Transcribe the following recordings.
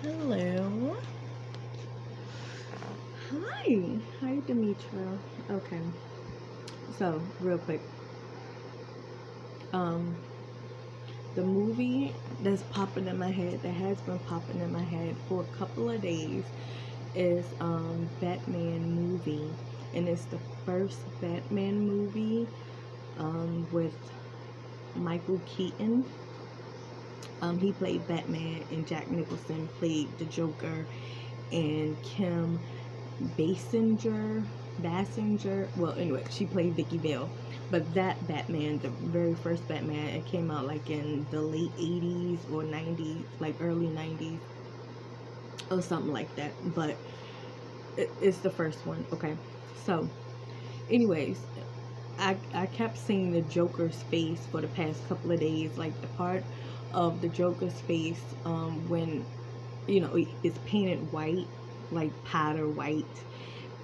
Hello. Hi, Demetra. Okay. So, real quick, um, the movie that's popping in my head, that has been popping in my head for a couple of days, is Batman movie, and it's the first Batman movie with Michael Keaton. He played Batman, and Jack Nicholson played the Joker, and Kim Basinger. Well, anyway, she played Vicky Vale. But that Batman, the very first Batman, it came out like in the late 80s or 90s, like early 90s or something like that. But it's the first one. Okay. So, anyways, I kept seeing the Joker's face for the past couple of days. Like the part of the Joker's face when, it's painted white, like powder white,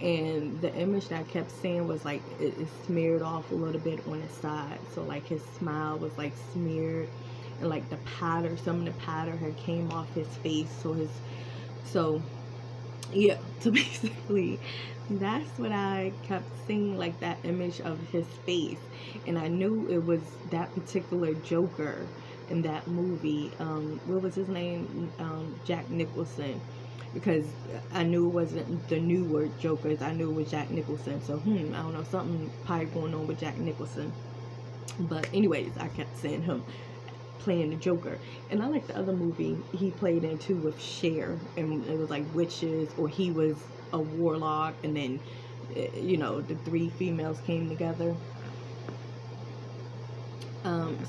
and the image that I kept seeing was like it smeared off a little bit on his side, so like his smile was like smeared, and like some of the powder had came off his face, so yeah, so basically that's what I kept seeing, like that image of his face, and I knew it was that particular Joker in that movie. What was his name? Jack Nicholson, because I knew it wasn't the newer Jokers. I knew it was Jack Nicholson. So I don't know, something probably going on with Jack Nicholson. But anyways, I kept seeing him playing the Joker, and I like the other movie he played in too with Cher, and it was like witches, or he was a warlock, and then the three females came together.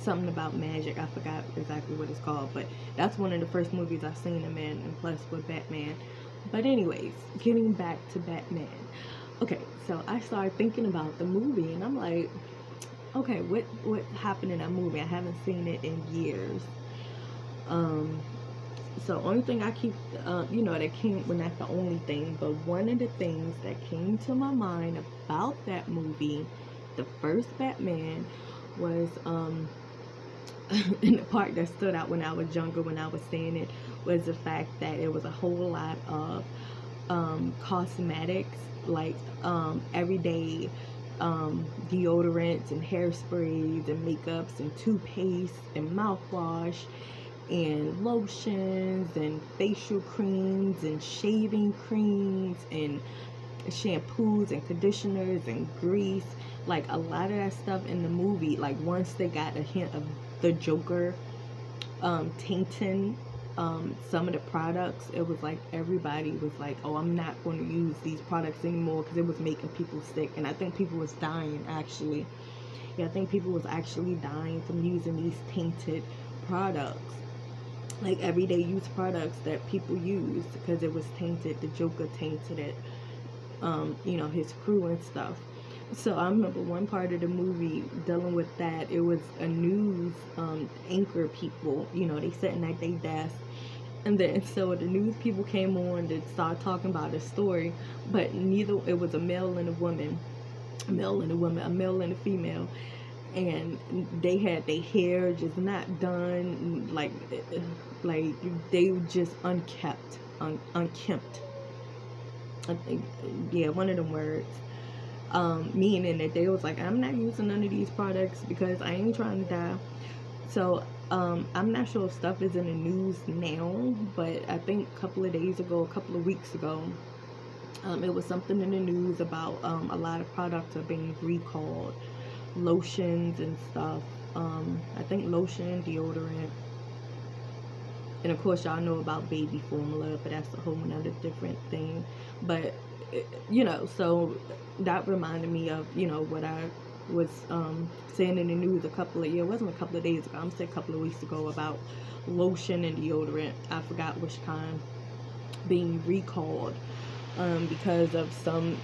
Something about magic. I forgot exactly what it's called, but that's one of the first movies I've seen him in, and plus with Batman. But anyways, getting back to Batman. Okay, so I started thinking about the movie, and I'm like, okay, what happened in that movie? I haven't seen it in years. Um, so only thing I keep, that came, well, not the only thing, but one of the things that came to my mind about that movie, the first Batman, was and the part that stood out when I was younger, when I was seeing it, was the fact that it was a whole lot of cosmetics, like everyday deodorants and hairsprays and makeups and toothpaste and mouthwash and lotions and facial creams and shaving creams and shampoos and conditioners and grease. Like a lot of that stuff in the movie, like once they got a hint of the Joker tainting some of the products, it was like everybody was like, oh, I'm not going to use these products anymore, because it was making people sick. And I think people was dying, actually. Yeah, I think people was actually dying from using these tainted products, like everyday use products that people use, because it was tainted. The Joker tainted it, his crew and stuff. So I remember one part of the movie dealing with that. It was a news anchor people, they sitting at their desk, and then so the news people came on to start talking about the story, but neither, it was a male and a woman, a male and a female, and they had their hair just not done, like they were just unkempt. I think, yeah, one of them words. Meaning that they was like, I'm not using none of these products because I ain't trying to die. So I'm not sure if stuff is in the news now, but I think a couple of weeks ago, it was something in the news about a lot of products are being recalled, lotions and stuff. I think lotion, deodorant, and of course y'all know about baby formula, but that's a whole another different thing. But so that reminded me of what I was saying in the news it wasn't a couple of days ago, I'm saying a couple of weeks ago, about lotion and deodorant, I forgot which kind, being recalled because of some,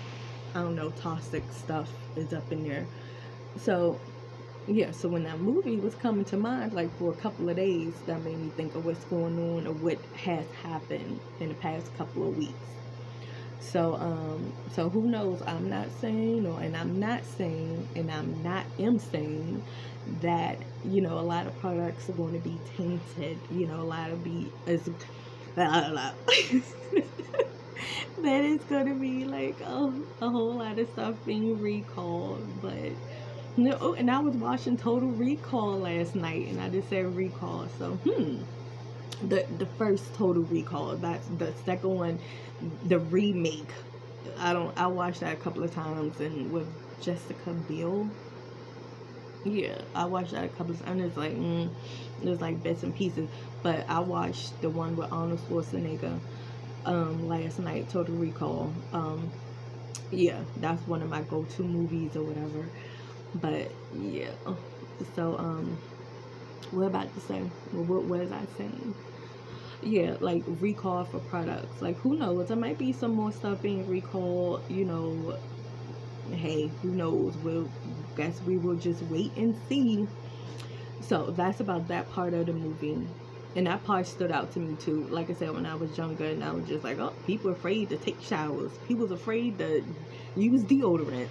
I don't know, toxic stuff is up in there. So yeah, so when that movie was coming to mind, like for a couple of days, that made me think of what's going on, or what has happened in the past couple of weeks. So who knows? I'm not saying, and I'm not saying that a lot of products are going to be tainted. A lot of be as I don't know. That is gonna be like a whole lot of stuff being recalled, but no. Oh, and I was watching Total Recall last night, and I just said recall. So the first Total Recall. That's the second one, the remake. I watched that a couple of times, and with Jessica Biel. Yeah, I watched that a couple of times. It's like there's like bits and pieces, but I watched the one with Arnold Schwarzenegger last night, Total Recall. Yeah, that's one of my go-to movies or whatever. But yeah, so what about to say? Well, what was I saying? Yeah, like recall for products. Like who knows? There might be some more stuff being recalled. Hey, who knows? We'll guess we will just wait and see. So that's about that part of the movie. And that part stood out to me too. Like I said, when I was younger, and I was just like, oh, people are afraid to take showers. People's afraid to use deodorant.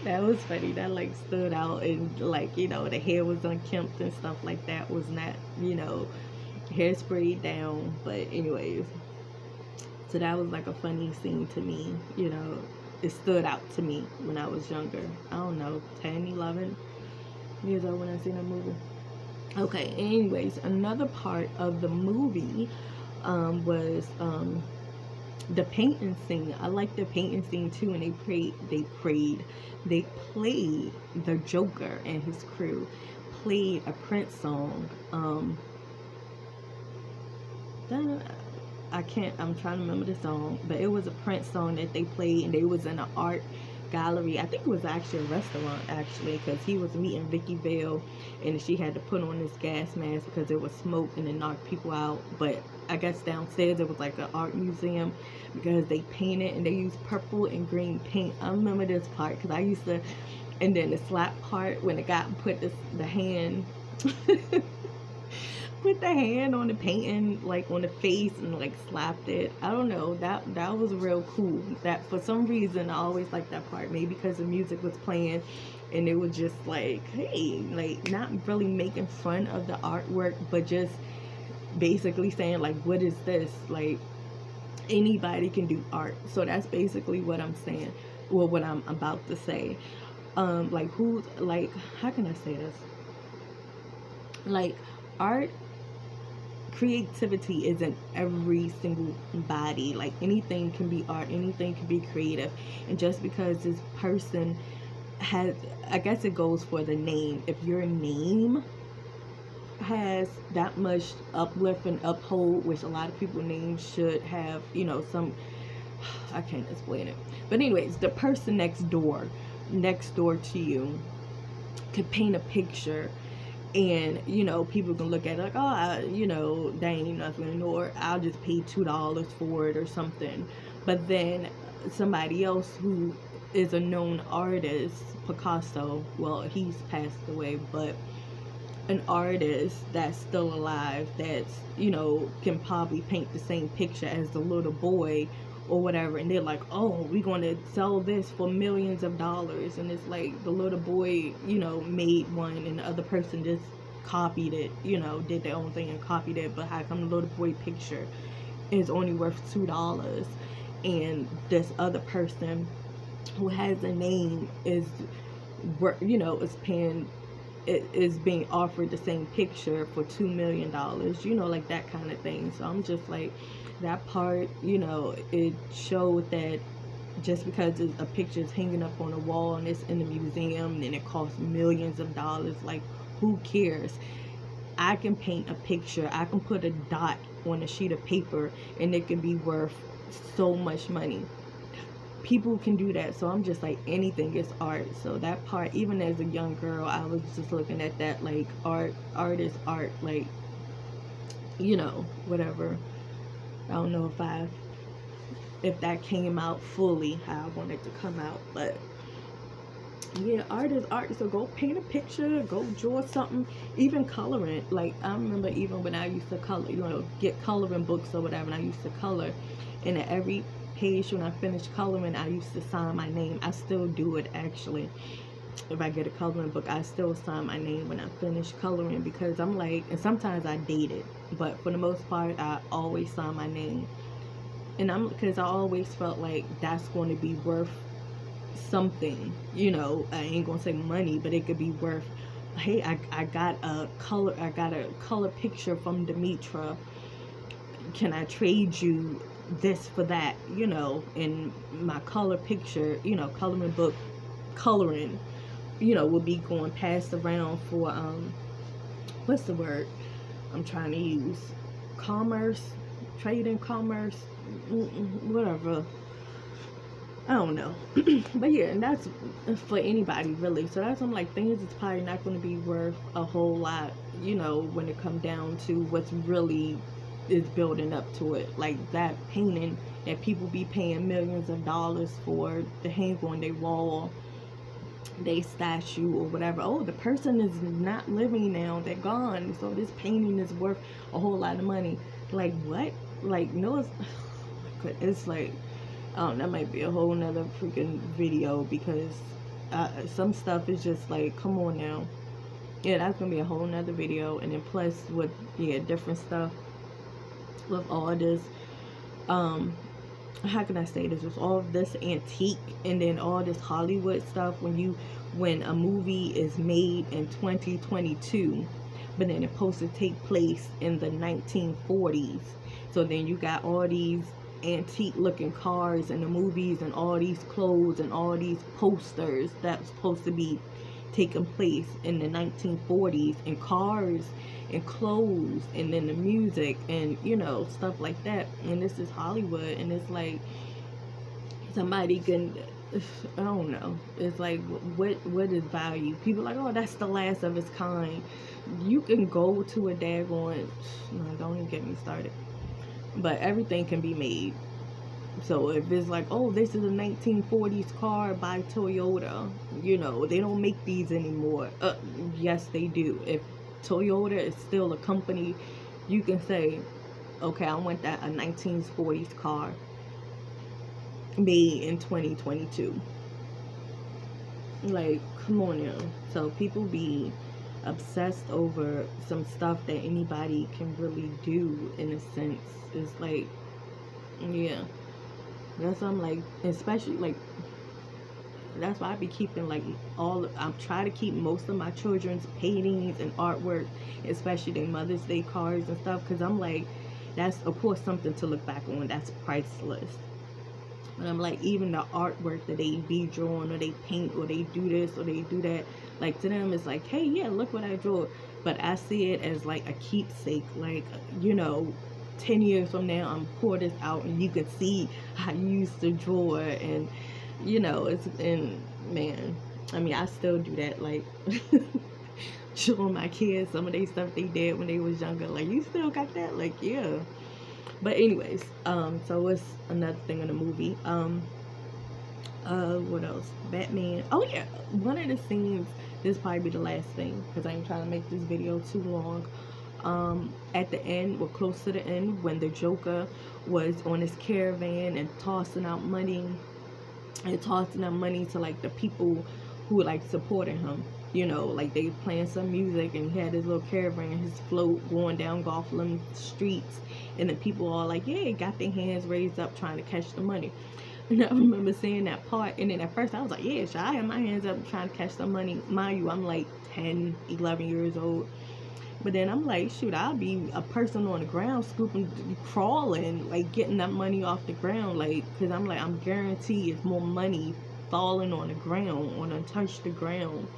That was funny. That like stood out, and like the hair was unkempt and stuff like that was not hairsprayed down. But anyways, so that was like a funny scene to me. It stood out to me when I was younger. I don't know, 10, 11 years old when I seen that movie. Okay, anyways, another part of the movie was the painting scene. I like the painting scene too, and they played the Joker and his crew played a Prince song. I'm trying to remember the song, but it was a Prince song that they played, and they was in an art gallery. I think it was actually a restaurant, actually, because he was meeting Vicky Vale, and she had to put on this gas mask because it was smoke and it knocked people out. But I guess downstairs it was like an art museum because they painted, and they used purple and green paint. I remember this part because I used to, and then the slap part when the guy put the hand put the hand on the painting, like on the face, and like slapped it. I don't know, that was real cool. That for some reason I always liked that part. Maybe because the music was playing and it was just like, hey, like not really making fun of the artwork, but just basically saying like, what is this? Like anybody can do art. So that's basically what I'm saying. Well, what I'm about to say. Like how can I say this? Like art, creativity is in every single body. Like anything can be art, anything can be creative. And just because this person has, I guess it goes for the name. If your name has that much uplift and uphold, which a lot of people's names should have, some, I can't explain it. But anyways, the person next door to you could paint a picture, and people can look at it like, oh, dang, nothing, or I'll just pay $2 for it or something. But then somebody else who is a known artist, Picasso, well, he's passed away, but an artist that's still alive, that's can probably paint the same picture as the little boy or whatever, and they're like, oh, we're going to sell this for millions of dollars. And it's like the little boy made one, and the other person just copied it, did their own thing and copied it. But how come the little boy picture is only worth $2, and this other person who has a name is is being offered the same picture for $2 million, like that kind of thing. So I'm just like, that part, it showed that just because a picture is hanging up on a wall and it's in the museum and it costs millions of dollars, like who cares? I can paint a picture, I can put a dot on a sheet of paper, and it can be worth so much money. People can do that. So I'm just like, anything is art. So that part, even as a young girl, I was just looking at that like art is art, like whatever. I don't know if that came out fully how I wanted to come out, but yeah, art is art. So go paint a picture, go draw something, even coloring. Like I remember even when I used to color, get coloring books or whatever, and I used to color, and at every page when I finished coloring, I used to sign my name. I still do it actually. if I get a coloring book, I still sign my name when I finish coloring, because I'm like, and sometimes I date it, but for the most part, I always sign my name. And because I always felt like that's going to be worth something, I ain't gonna say money, but it could be worth, hey, I got a color picture from Demetra, can I trade you this for that, and my color picture, coloring book coloring, will be going passed around for what's the word I'm trying to use, commerce, trade and commerce, whatever, I don't know. But yeah, and that's for anybody really. So that's, I'm like, things is probably not going to be worth a whole lot, when it comes down to what's really is building up to it. Like that painting that people be paying millions of dollars for to hang on their wall, they statue or whatever. Oh, the person is not living now, they're gone, so this painting is worth a whole lot of money. Like what? Like, no, it's like, that might be a whole nother freaking video, because some stuff is just like, come on now. Yeah, that's gonna be a whole nother video. And then plus with, different stuff with all this, how can I say this, with all this antique and then all this Hollywood stuff, when a movie is made in 2022, but then it's supposed to take place in the 1940s, so then you got all these antique looking cars in the movies and all these clothes and all these posters that was supposed to be taking place in the 1940s, and cars and clothes and then the music and stuff like that. And this is Hollywood, and it's like somebody can, I don't know, it's like, what is value? People like, oh, that's the last of its kind. You can go to a daggone, no, don't even get me started, but everything can be made. So if it's like, oh, this is a 1940s car by Toyota, they don't make these anymore. Yes, they do. If Toyota is still a company, you can say, okay, I want that a 1940s car made in 2022. Like, come on now. So people be obsessed over some stuff that anybody can really do, in a sense. It's like, yeah, that's why I'm like, especially like, that's why I be keeping like I'm trying to keep most of my children's paintings and artwork, especially their Mother's Day cards and stuff, because I'm like, that's of course something to look back on, that's priceless. But I'm like, even the artwork that they be drawing, or they paint, or they do this, or they do that, like to them it's like, hey, yeah, look what I drew. But I see it as like a keepsake, like, 10 years from now, I'm pour this out and you can see how you used to draw, and it's, and man, I mean, I still do that, like showing my kids some of their stuff they did when they was younger, like, you still got that, like, yeah. But anyways, so it's another thing in the movie. What else? Batman. Oh yeah, one of the scenes, this probably be the last thing, because I ain't trying to make this video too long. At the end, or close to the end, when the Joker was on his caravan and tossing out money to like the people who like supported him, like they playing some music, and he had his little caravan, his float going down Gotham streets, and the people all like, yeah, got their hands raised up trying to catch the money. And I remember seeing that part, and then at first I was like, yeah, I have my hands up trying to catch the money. Mind you, I'm like 10, 11 years old. But then I'm like, shoot, I'll be a person on the ground scooping, crawling, like getting that money off the ground, like, because I'm like, I'm guaranteed it's more money falling on the ground, on untouched the ground,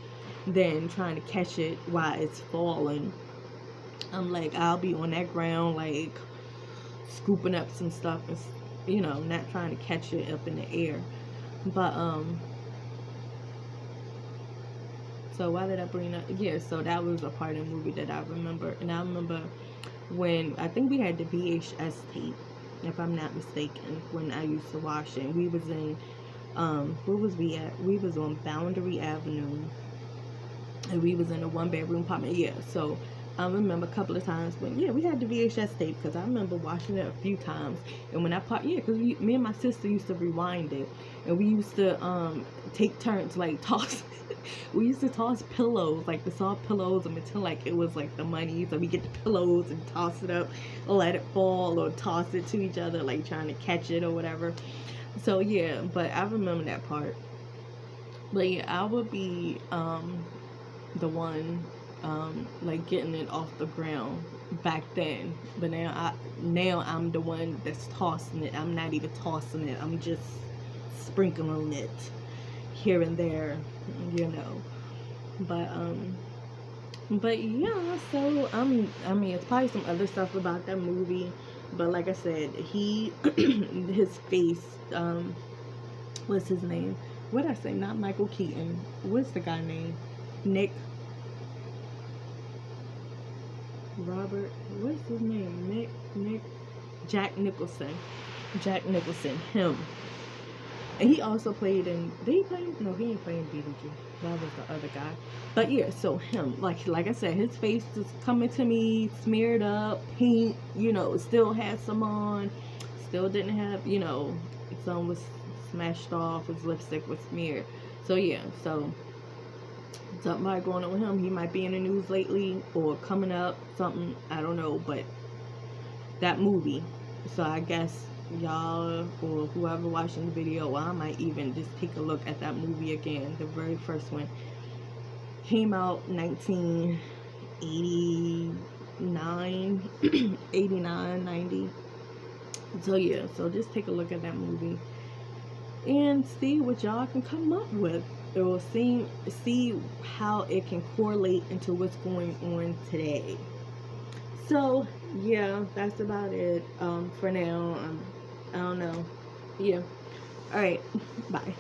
than trying to catch it while it's falling. I'm like, I'll be on that ground, like, scooping up some stuff, and, not trying to catch it up in the air. But, so why did I bring up? Yeah, so that was a part of the movie that I remember. And I remember when, I think we had the VHS tape, if I'm not mistaken, when I used to watch it. And we was in, where was we at? We was on Boundary Avenue. And we was in a 1-bedroom apartment. Yeah, so I remember a couple of times when, yeah, we had the VHS tape, because I remember watching it a few times. And when I because me and my sister used to rewind it, and we used to take turns like toss. We used to toss pillows, like the soft pillows, and pretend like it was like the money. So we get the pillows and toss it up, let it fall, or toss it to each other, like trying to catch it or whatever. So yeah, but I remember that part. But yeah, I would be the one like getting it off the ground back then. But now I'm the one that's tossing it. I'm not even tossing it. I'm just sprinkling it here and there, you know. But yeah, so I mean it's probably some other stuff about that movie, but like I said, he his face, what's his name? What did I say? Not Michael Keaton. What's the guy name? Nick Robert. What's his name? Nick Jack Nicholson. Jack Nicholson. Him. And he also played in. Did he play? No, he ain't playing Beetlejuice. That was the other guy. But yeah, so him. Like I said, his face is coming to me, smeared up, paint. You know, still had some on. Still didn't have. You know, some was smashed off. His lipstick was smeared. So yeah, so something might going on with him. He might be in the news lately or coming up. Something, I don't know. But that movie. So I guess y'all or whoever watching the video, or I might even just take a look at that movie again. The very first one came out 1989, 89, 90. So yeah, so just take a look at that movie and see what y'all can come up with. It will see how it can correlate into what's going on today. So yeah, that's about it for now. I don't know. Yeah. All right. Bye.